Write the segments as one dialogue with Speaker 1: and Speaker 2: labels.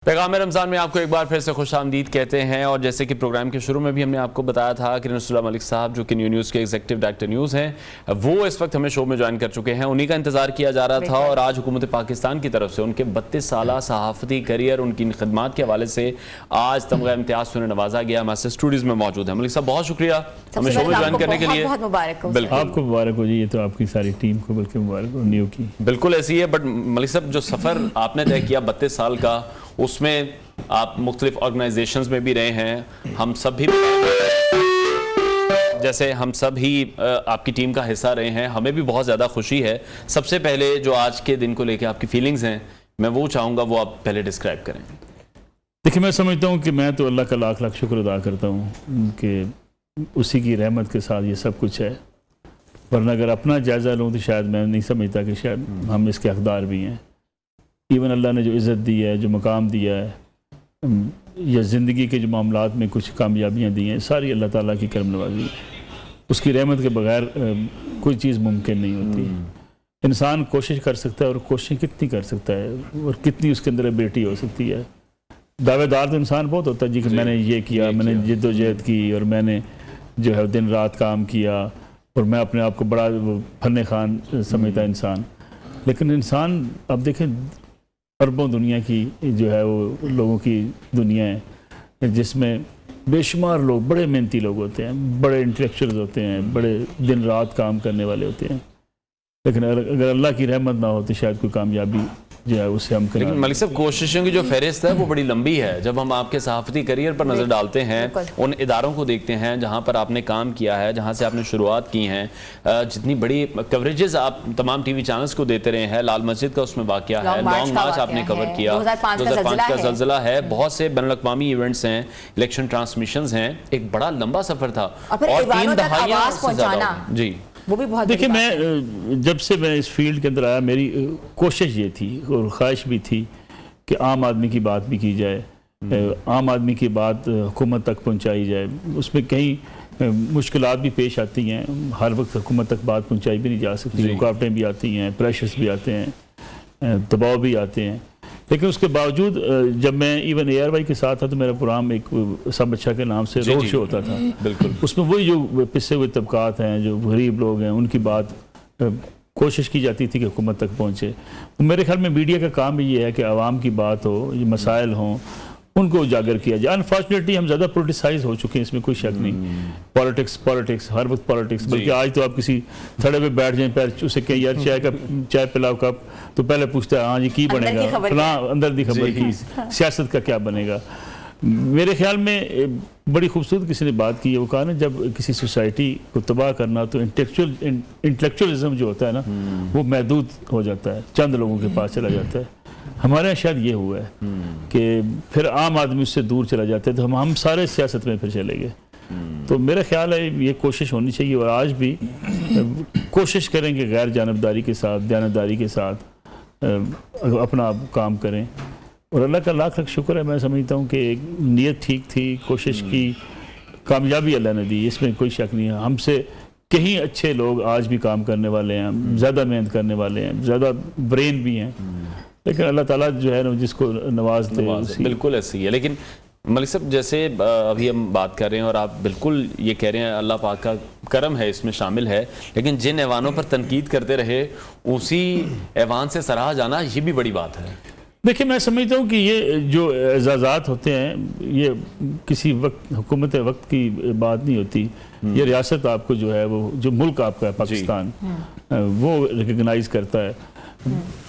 Speaker 1: پیغام رمضان میں آپ کو ایک بار پھر سے خوش آمدید کہتے ہیں، اور جیسے کہ پروگرام کے شروع میں بھی ہم نے آپ کو بتایا تھا کہ نصر اللہ ملک صاحب جو کہ نیو نیوز کے ایگزیکٹو ڈائریکٹر نیوز ہیں، وہ اس وقت ہمیں شو میں جوائن کر چکے ہیں۔ انہی کا انتظار کیا جا رہا تھا، اور آج حکومت پاکستان کی طرف سے ان کے 32 سالہ صحافتی کیریئر، ان کی خدمات کے حوالے سے آج تمغہ امتیاز سے انہیں نوازا گیا۔ ہمارے اسٹوڈیوز میں موجود ہیں۔ ملک صاحب بہت شکریہ ہمیں شو میں جوائن کرنے کے لیے۔
Speaker 2: بہت مبارک ہو
Speaker 3: آپ کو، مبارک ہو جی، یہ تو آپ کی ساری ٹیم کو بلکہ مبارک ہو نیو کی۔
Speaker 1: بالکل ایسی ہے، بٹ ملک صاحب جو سفر آپ نے طے کیا 32 سال کا، اس میں آپ مختلف آرگنائزیشنز میں بھی رہے ہیں، ہم سب بھی جیسے ہم سب ہی آپ کی ٹیم کا حصہ رہے ہیں، ہمیں بھی بہت زیادہ خوشی ہے۔ سب سے پہلے جو آج کے دن کو لے کے آپ کی فیلنگز ہیں، میں وہ چاہوں گا وہ آپ پہلے ڈسکرائب کریں۔
Speaker 3: دیکھیں، میں سمجھتا ہوں کہ میں تو اللہ کا لاکھ لاکھ شکر ادا کرتا ہوں کہ اسی کی رحمت کے ساتھ یہ سب کچھ ہے، ورنہ اگر اپنا جائزہ لوں تو شاید میں نہیں سمجھتا کہ شاید ہم اس کے حقدار بھی ہیں۔ ایون اللہ نے جو عزت دی ہے، جو مقام دیا ہے، یا زندگی کے جو معاملات میں کچھ کامیابیاں دی ہیں، ساری اللہ تعالیٰ کی کرم نوازی ہے۔ اس کی رحمت کے بغیر کوئی چیز ممکن نہیں ہوتی۔ انسان کوشش کر سکتا ہے، اور کوشش کتنی کر سکتا ہے، اور کتنی اس کے اندر بیٹی ہو سکتی ہے۔ دعوے دار تو انسان بہت ہوتا ہے جی کہ میں نے یہ کیا، میں نے جد و جہد کی، اور میں نے جو ہے دن رات کام کیا، اور میں اپنے آپ کو بڑا فن خان سمجھتا ہے انسان۔ لیکن انسان اب دیکھیں، اربوں دنیا کی جو ہے وہ لوگوں کی دنیا ہے، جس میں بے شمار لوگ، بڑے محنتی لوگ ہوتے ہیں، بڑے انٹلیکچوئلز ہوتے ہیں، بڑے دن رات کام کرنے والے ہوتے ہیں، لیکن اگر اللہ کی رحمت نہ ہو تو شاید کوئی کامیابی جو ہے اسے ہم کریں۔
Speaker 1: لیکن ملک صاحب کوششوں کی جو فہرست ہے وہ بڑی لمبی ہے۔ جب ہم آپ کے صحافتی کیریئر پر نظر ڈالتے ہیں، ان اداروں کو دیکھتے ہیں جہاں پر آپ نے کام کیا ہے، جہاں سے آپ نے شروعات کی ہیں، جتنی بڑی کوریجز آپ تمام ٹی وی چینلز کو دیتے رہے ہیں، لال مسجد کا اس میں واقعہ ہے، لانگ مارچ آپ نے کور کیا، 2005 کا زلزلہ ہے، بہت سے بین الاقوامی ایونٹس ہیں، الیکشن ٹرانسمیشنز ہیں، ایک بڑا لمبا سفر تھا، اور 3 دہائیاں سے زیادہ۔ جی
Speaker 3: دیکھیں، میں جب سے میں اس فیلڈ کے اندر آیا، میری کوشش یہ تھی اور خواہش بھی تھی کہ عام آدمی کی بات بھی کی جائے، عام آدمی کی بات حکومت تک پہنچائی جائے۔ اس میں کئی مشکلات بھی پیش آتی ہیں، ہر وقت حکومت تک بات پہنچائی بھی نہیں جا سکتی، رکاوٹیں بھی آتی ہیں، پریشرز بھی آتے ہیں، دباؤ بھی آتے ہیں۔ لیکن اس کے باوجود جب میں ایون اے آر وائی کے ساتھ تھا تو میرا پروگرام ایک سب اچھا کے نام سے روڈ شو ہوتا تھا۔
Speaker 1: بالکل،
Speaker 3: اس میں وہی جو پسے ہوئے طبقات ہیں، جو غریب لوگ ہیں، ان کی بات کوشش کی جاتی تھی کہ حکومت تک پہنچے۔ میرے خیال میں میڈیا کا کام بھی یہ ہے کہ عوام کی بات ہو، یہ مسائل ہوں، ان کو اجاگر کیا جائے۔ انفارچونیٹلی ہم زیادہ پولیٹیسائز ہو چکے ہیں، اس میں کوئی شک نہیں۔ پالیٹکس، ہر وقت پالیٹکس، بلکہ آج تو آپ کسی تھڑے پہ بیٹھ جائیں، پیر اسے کہیں یار چائے پلاؤ کپ، تو پہلے پوچھتا ہے ہاں جی کی بنے گا، فلاں اندر دی خبر کی، سیاست کا کیا بنے گا۔ میرے خیال میں بڑی خوبصورت کسی نے بات کی ہے، وہ کہا نا جب کسی سوسائٹی کو تباہ کرنا تو انٹلیکچوئلزم جو ہوتا ہے نا وہ محدود ہو جاتا ہے، چند لوگوں کے پاس چلا جاتا ہے۔ ہمارے یہاں شاید یہ ہوا ہے کہ پھر عام آدمی اس سے دور چلا جاتا ہے، تو ہم سارے سیاست میں پھر چلے گئے۔ تو میرا خیال ہے یہ کوشش ہونی چاہیے، اور آج بھی کوشش کریں کہ غیر جانبداری کے ساتھ، دیانتداری کے ساتھ اپنا کام کریں۔ اور اللہ کا لاکھ لاکھ شکر ہے، میں سمجھتا ہوں کہ ایک نیت ٹھیک تھی، کوشش کی، کامیابی اللہ نے دی، اس میں کوئی شک نہیں ہے۔ ہم سے کہیں اچھے لوگ آج بھی کام کرنے والے ہیں، زیادہ محنت کرنے والے ہیں، زیادہ برین بھی ہیں، لیکن اللہ تعالیٰ جو ہے نا جس کو نواز دے۔
Speaker 1: بالکل ایسی ہے۔ لیکن ملک صاحب جیسے ابھی ہم بات کر رہے ہیں، اور آپ بالکل یہ کہہ رہے ہیں اللہ پاک کا کرم ہے، اس میں شامل ہے، لیکن جن ایوانوں پر تنقید کرتے رہے اسی ایوان سے سراہا جانا یہ بھی بڑی بات ہے۔
Speaker 3: دیکھیں، میں سمجھتا ہوں کہ یہ جو اعزازات ہوتے ہیں یہ کسی وقت حکومت وقت کی بات نہیں ہوتی، یہ ریاست آپ کو جو ہے وہ جو ملک آپ کا ہے پاکستان وہ ریکگنائز کرتا ہے،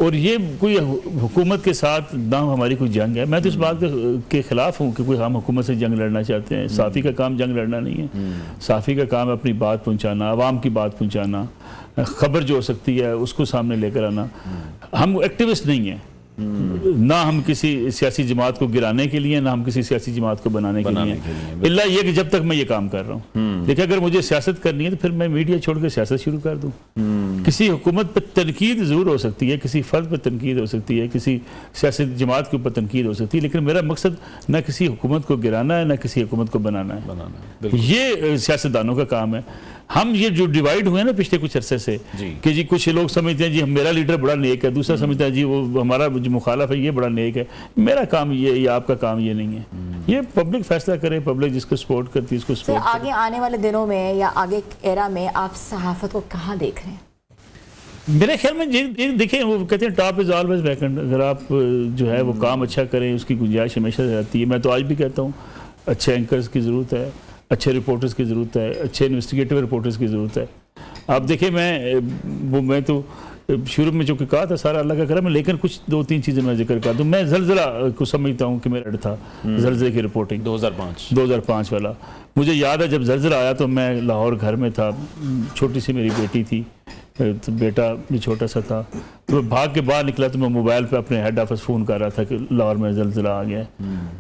Speaker 3: اور یہ کوئی حکومت کے ساتھ نہ ہماری کوئی جنگ ہے۔ میں تو اس بات کے خلاف ہوں کہ کوئی ہم حکومت سے جنگ لڑنا چاہتے ہیں۔ صحافی کا کام جنگ لڑنا نہیں ہے، صحافی کا کام اپنی بات پہنچانا، عوام کی بات پہنچانا، خبر جو ہو سکتی ہے اس کو سامنے لے کر آنا۔ ہم ایکٹیوسٹ نہیں ہیں، نہ ہم کسی سیاسی جماعت کو گرانے کے لیے، نہ ہم کسی سیاسی جماعت کو بنانے کے لیے، اللہ یہ کہ جب تک میں یہ کام کر رہا ہوں۔ لیکن اگر مجھے سیاست کرنی ہے تو پھر میں میڈیا چھوڑ کے سیاست شروع کر دوں۔ کسی حکومت پر تنقید ضرور ہو سکتی ہے، کسی فرد پر تنقید ہو سکتی ہے، کسی سیاسی جماعت کے اوپر تنقید ہو سکتی ہے، لیکن میرا مقصد نہ کسی حکومت کو گرانا ہے، نہ کسی حکومت کو بنانا ہے۔ یہ سیاستدانوں کا کام ہے۔ ہم یہ جو ڈیوائیڈ ہوئے نا پچھلے کچھ عرصے سے کہ جی کچھ لوگ سمجھتے ہیں جی میرا لیڈر بڑا نیک ہے، دوسرا سمجھتا ہے جی وہ ہمارا جو مخالف ہے یہ بڑا نیک ہے. میرا کام یہ یا آپ کا کام یہ نہیں ہے. یہ پبلک فیصلہ کرے, پبلک جس کو سپورٹ کرتی ہے اس کو سپورٹ کرے.
Speaker 2: آگے آنے والے دنوں میں یا آگے ایرا میں آپ صحافت کو کہاں دیکھ رہے ہیں؟
Speaker 3: میرے خیال میں دیکھیں, وہ کہتے ہیں ٹاپ از آلویز ویکنٹ. اگر آپ جو ہے وہ کام اچھا کریں اس کی گنجائش ہمیشہ رہتی ہے. میں تو آج بھی کہتا ہوں اچھے اینکرز کی ضرورت ہے, اچھے رپورٹرز کی ضرورت ہے, اچھے انویسٹیگیٹو رپورٹرز کی ضرورت ہے. آپ دیکھیں میں تو شروع میں جو کہ کہا تھا سارا اللہ کا کرم ہے, لیکن کچھ 2-3 چیزیں میں ذکر کر دوں. میں زلزلہ کو سمجھتا ہوں کہ میرا ڈر تھا, زلزلے کی رپورٹنگ 2005 والا. مجھے یاد ہے جب زلزلہ آیا تو میں لاہور گھر میں تھا, چھوٹی سی میری بیٹی تھی, تو بیٹا بھی چھوٹا سا تھا, تو میں بھاگ کے باہر نکلا تو میں موبائل پہ اپنے ہیڈ آفس فون کر رہا تھا کہ لاہور میں زلزلہ آ گیا ہے.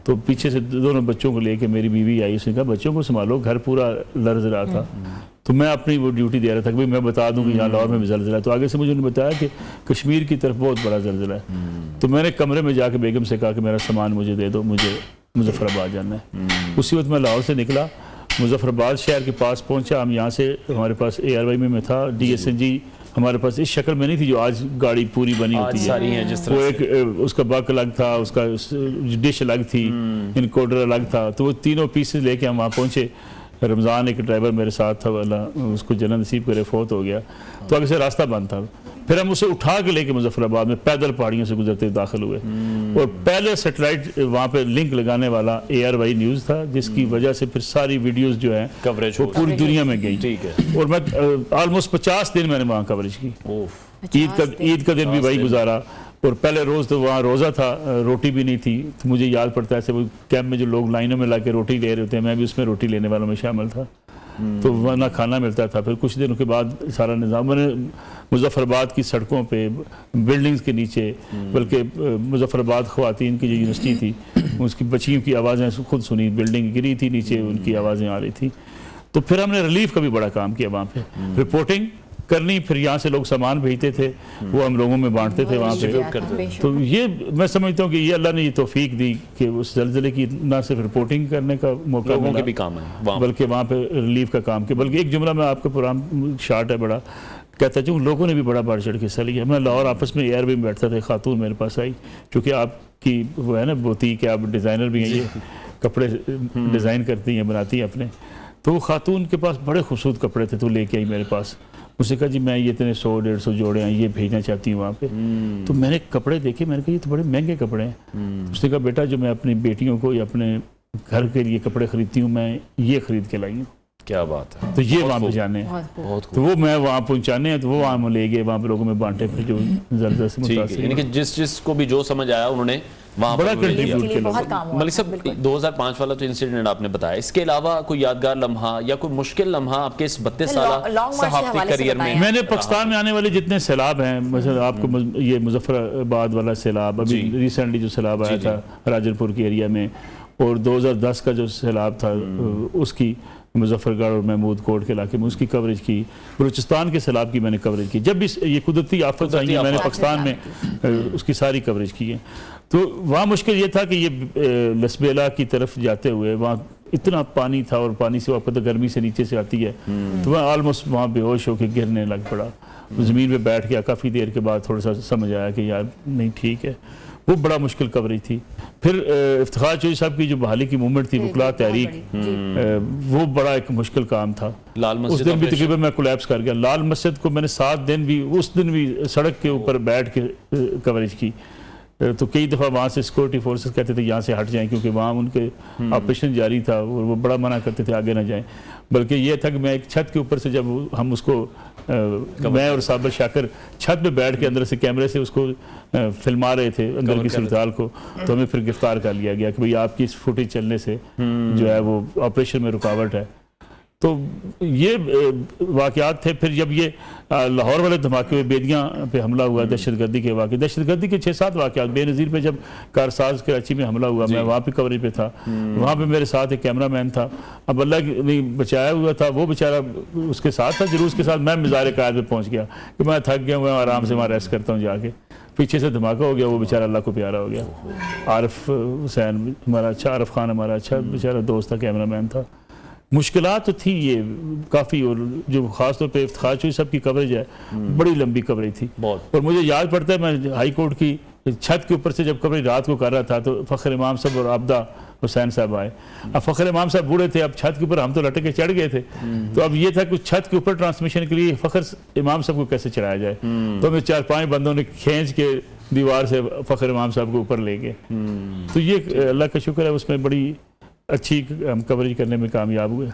Speaker 3: تو پیچھے سے دونوں بچوں کو لے کے میری بیوی آئی, اس نے کہا بچوں کو سنبھالو, گھر پورا لرز رہا تھا. تو میں اپنی وہ ڈیوٹی دے رہا تھا کہ میں بتا دوں کہ یہاں لاہور میں بھی زلزلہ ہے. تو آگے سے مجھے انہوں نے بتایا کہ کشمیر کی طرف بہت بڑا زلزلہ ہے. تو میں نے کمرے میں جا کے بیگم سے کہا کہ میرا سامان مجھے دے دو, مجھے مظفر آباد جانا ہے. اسی وقت میں لاہور سے نکلا, مظفر آباد شہر کے پاس پہنچا. ہم یہاں سے, ہمارے پاس ARY میں تھا, DSNG ہمارے پاس اس شکل میں نہیں تھی جو آج گاڑی پوری بنی ہوتی ہے. وہ ایک اس کا بک الگ تھا, اس کا ڈش الگ تھی, انکوڈر الگ تھا. تو وہ تینوں پیسز لے کے ہم وہاں پہنچے. رمضان ایک ڈرائیور میرے ساتھ تھا, اللہ اس کو جنت نصیب کرے, فوت ہو گیا. تو آگے سے راستہ بند تھا. پھر ہم اسے اٹھا کے لے کے مظفر آباد میں پیدل پہاڑیوں سے گزرتے داخل ہوئے. اور پہلے سیٹلائٹ وہاں پہ لنک لگانے والا ARY نیوز تھا, جس کی وجہ سے پھر ساری ویڈیوز جو ہیں وہ پوری دنیا میں گئی. اور میں آلموسٹ 50 دن میں نے وہاں کوریج کی. عید کا دن بھی وہی گزارا. اور پہلے روز تو وہاں روزہ تھا, روٹی بھی نہیں تھی. تو مجھے یاد پڑتا ہے ایسے وہ کیمپ میں جو لوگ لائنوں میں لا کے روٹی لے رہے ہوتے ہیں, میں بھی اس میں روٹی لینے والوں میں شامل تھا. تو وہاں نہ کھانا ملتا تھا. پھر کچھ دنوں کے بعد سارا نظام, میں نے مظفر آباد کی سڑکوں پہ, بلڈنگز کے نیچے, بلکہ مظفر آباد خواتین کی جو یونیورسٹی تھی اس کی بچیوں کی آوازیں خود سنی. بلڈنگ گری تھی نیچے, ان کی آوازیں آ رہی تھی. تو پھر ہم نے ریلیف کا بھی بڑا کام کیا وہاں پہ, رپورٹنگ کرنی, پھر یہاں سے لوگ سامان بھیجتے تھے, وہ ہم لوگوں میں بانٹتے تھے وہاں پہ. تو یہ میں سمجھتا ہوں کہ یہ اللہ نے یہ توفیق دی کہ اس زلزلے کی نہ صرف رپورٹنگ کرنے کا موقع ملا, بلکہ وہاں پہ ریلیف کا کام کیا. بلکہ ایک جملہ میں آپ کا پروگرام شارٹ ہے بڑا, کہتا ہے لوگوں نے بھی بڑا بڑھ چڑھ کے حصہ لیا. میں لاہور آفس میں ARY میں بیٹھتا تھا, خاتون میرے پاس آئی, چونکہ آپ کی وہ ہے نا بوتیک, آپ ڈیزائنر بھی ہیں, یہ کپڑے ڈیزائن کرتی ہیں, بناتی ہیں اپنے. تو وہ خاتون کے پاس بڑے خوبصورت کپڑے تھے, تو لے کے آئی میرے پاس. اس نے کہا جی میں یہ اتنے 100-150 جوڑے ہیں, یہ بھیجنا چاہتی ہوں وہاں پہ. تو میں نے کپڑے دیکھے, میں نے کہا یہ تو بڑے مہنگے کپڑے ہیں. اس نے کہا بیٹا جو میں اپنی بیٹیوں کو یا اپنے گھر کے لیے کپڑے خریدتی ہوں, میں یہ خرید کے لائی ہوں.
Speaker 1: کیا بات ہے.
Speaker 3: تو یہ وہاں پہنچانے ہیں, تو وہ میں وہاں پہنچانے ہیں, تو وہ وہاں لے گئے, وہاں پہ لوگوں میں بانٹے. پھر جو زلزلے سے متاثر,
Speaker 1: یعنی کہ جس کو بھی جو سمجھ آیا انہوں نے وہاں
Speaker 3: بڑا کنٹریبیوٹ کیا.
Speaker 1: ملک صاحب 2005 والا تو انسیڈنٹ آپ نے بتایا, اس کے علاوہ کوئی یادگار لمحہ یا کوئی مشکل لمحہ آپ کے اس 32 سالہ صحافتی کریئر میں؟
Speaker 3: میں نے پاکستان میں آنے والے جتنے سیلاب ہیں, مثلا آپ کو یہ مظفر آباد والا سیلاب, ابھی ریسنٹلی جو سیلاب آیا تھا راجر پور کے ایریا میں, اور 2010 کا جو سیلاب تھا اس کی مظفر گڑھ اور محمود کوٹ کے علاقے میں اس کی کوریج کی. بلوچستان کے سیلاب کی میں نے کوریج کی. جب بھی یہ قدرتی آفت آئی ہیں میں نے پاکستان میں اس کی ساری کوریج کی ہے. تو وہاں مشکل یہ تھا کہ یہ لسبیلا کی طرف جاتے ہوئے وہاں اتنا پانی تھا, اور پانی سے واپس گرمی سے نیچے سے آتی ہے, تو میں آلموسٹ وہاں بے ہوش ہو کے گرنے لگ پڑا. زمین پہ بیٹھ گیا, کافی دیر کے بعد تھوڑا سا سمجھ آیا کہ یار نہیں ٹھیک ہے. وہ بڑا مشکل کوریج تھی. پھر افتخار چوہدری صاحب کی جو بحالی کی موومنٹ تھی, وکلاء تحریک, وہ بڑا ایک مشکل کام تھا. اس دن بھی تقریباً میں کولیپس کر گیا. لال مسجد کو میں نے 7 دن بھی, اس دن بھی سڑک کے اوپر بیٹھ کے کوریج کی. تو کئی دفعہ وہاں سے سیکورٹی فورسز کہتے تھے یہاں سے ہٹ جائیں, کیونکہ وہاں ان کے آپریشن جاری تھا, اور وہ بڑا منع کرتے تھے آگے نہ جائیں. بلکہ یہ تھا کہ میں ایک چھت کے اوپر سے, جب ہم اس کو میں اور صابر شاکر چھت پہ بیٹھ کے اندر سے کیمرے سے اس کو فلما رہے تھے اندر کی صورتحال کو, تو ہمیں پھر گرفتار کر لیا گیا کہ بھئی آپ کی اس فوٹیج چلنے سے جو ہے وہ آپریشن میں رکاوٹ ہے. تو یہ واقعات تھے. پھر جب یہ لاہور والے دھماکے ہوئے, بیدیاں پہ حملہ ہوا, دہشت گردی کے واقعے, دہشت گردی کے 6-7 واقعات. بے نظیر پہ جب کارساز کراچی میں حملہ ہوا, میں وہاں پہ کوریج پہ تھا, وہاں پہ میرے ساتھ ایک کیمرہ مین تھا. اب اللہ نے بچایا ہوا تھا, وہ بیچارہ اس کے ساتھ تھا جلوس کے ساتھ. میں مزار قائد پہ پہنچ گیا کہ میں تھک گیا ہوں, میں آرام سے وہاں ریسٹ کرتا ہوں جا کے. پیچھے سے دھماکہ ہو گیا, وہ بیچارہ اللہ کو پیارا ہو گیا. عارف حسین ہمارا اچھا, عارف خان ہمارا اچھا بیچارہ دوست تھا, کیمرہ مین تھا. مشکلات تو تھی یہ کافی, اور جو خاص طور پہ افتخار چوہدری صاحب کی کوریج ہے, بڑی لمبی کوریج تھی. اور مجھے یاد پڑتا ہے میں ہائی کورٹ کی چھت کے اوپر سے جب کوریج رات کو کر رہا تھا تو فخر امام صاحب اور عابدہ حسین صاحب آئے. اب فخر امام صاحب بوڑھے تھے, اب چھت کے اوپر ہم تو لٹک کے چڑھ گئے تھے, تو اب یہ تھا کہ چھت کے اوپر ٹرانسمیشن کے لیے فخر امام صاحب کو کیسے چڑھایا جائے. تو ہمیں 4-5 بندوں نے کھینچ کے دیوار سے فخر امام صاحب کو اوپر لے گئے. تو یہ اللہ کا شکر ہے, اس میں بڑی اچھی کوریج کرنے میں کامیاب ہوئے.